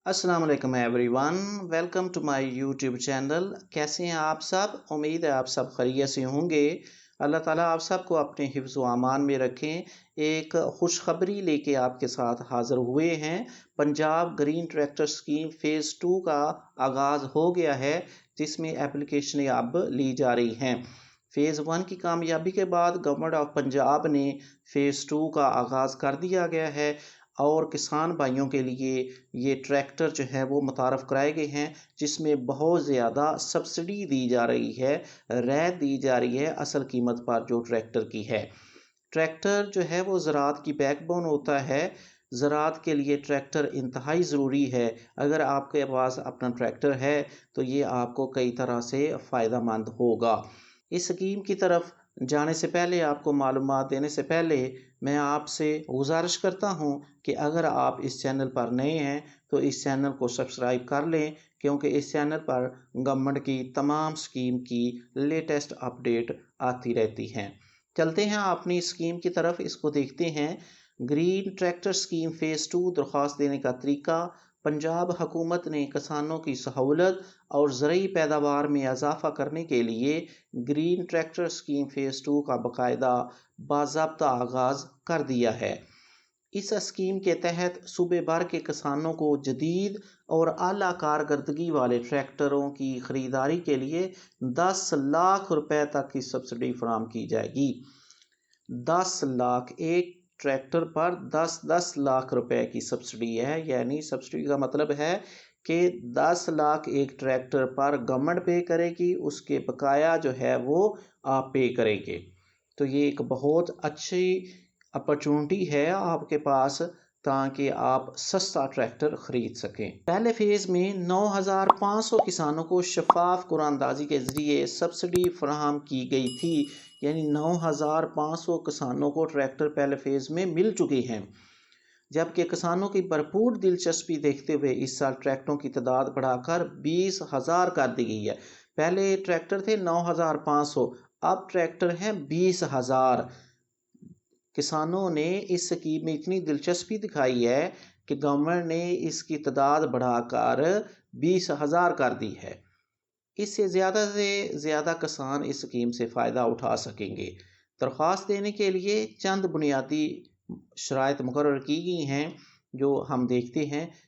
अस्सलाम वालेकुम everyone, welcome to my YouTube channel. कैसे हैं आप सब? उम्मीद है आप सब खैरियत से होंगे। अल्लाह ताला आप सबको अपने हिफ्ज़ व अमान में रखें। एक खुशखबरी लेके आपके साथ हाज़िर हुए हैं। Punjab green tractor scheme phase 2 का आगाज़ हो गया है, जिसमें एप्लीकेशनें अब ली जा रही हैं। फ़ेज़ 1 की कामयाबी के बाद गवर्नमेंट ऑफ पंजाब ने फ़ेज़ 2 का आगाज़ कर दिया गया है और किसान भाइयों के लिए ये ट्रैक्टर जो है वो मुतारफ़ कराए गए हैं, जिसमें बहुत ज़्यादा सब्सिडी दी जा रही है, रियायत दी जा रही है असल कीमत पर जो ट्रैक्टर की है। ट्रैक्टर जो है वो ज़राअत की बैकबोन होता है। ज़राअत के लिए ट्रैक्टर इंतहाई ज़रूरी है। अगर आपके पास अपना ट्रैक्टर है तो ये आपको कई तरह से फ़ायदेमंद होगा। इस स्कीम की तरफ जाने से पहले, आपको मालूमात देने से पहले, मैं आपसे गुजारिश करता हूँ कि अगर आप इस चैनल पर नए हैं तो इस चैनल को सब्सक्राइब कर लें, क्योंकि इस चैनल पर गवर्नमेंट की तमाम स्कीम की लेटेस्ट अपडेट आती रहती हैं। चलते हैं अपनी स्कीम की तरफ, इसको देखते हैं। ग्रीन ट्रैक्टर स्कीम फ़ेज़ 2 दरख्वास्त देने का तरीका। पंजाब हुकूमत ने किसानों की सहूलत और ज़रूरी पैदावार में इजाफ़ा करने के लिए ग्रीन ट्रैक्टर स्कीम फ़ेज़ 2 का बाकायदा बाज़ाब्ता आगाज़ कर दिया है। इस स्कीम के तहत सूबे भर के किसानों को जदीद और आला कारकर्दगी वाले ट्रैक्टरों की ख़रीदारी के लिए 10 लाख रुपए तक की सब्सिडी फराहम की जाएगी। 10 लाख, एक ट्रैक्टर पर 10-10 लाख रुपए की सब्सिडी है। यानी सब्सिडी का मतलब है कि 10 लाख एक ट्रैक्टर पर गवर्नमेंट पे करेगी, उसके बकाया जो है वो आप पे करेंगे। तो ये एक बहुत अच्छी अपॉर्चुनिटी है आपके पास, ताकि आप सस्ता ट्रैक्टर ख़रीद सकें। पहले फ़ेज़ में 9,500 किसानों को शफाफ कुरानंदाजी के ज़रिए सब्सिडी फराहम की गई थी। यानी 9,500 किसानों को ट्रैक्टर पहले फ़ेज़ में मिल चुके हैं। जबकि किसानों की भरपूर दिलचस्पी देखते हुए इस साल ट्रैक्टरों की तादाद बढ़ाकर 20,000 कर दी गई है। पहले ट्रैक्टर थे 9,500, अब ट्रैक्टर हैं 20,000। किसानों ने इस स्कीम में इतनी दिलचस्पी दिखाई है कि गवर्नमेंट ने इसकी तादाद बढ़ाकर 20,000 कर दी है। इससे ज़्यादा किसान इस स्कीम से फ़ायदा उठा सकेंगे। दरख्वास्त देने के लिए चंद बुनियादी शराइत मुकर्रर की गई हैं, जो हम देखते हैं।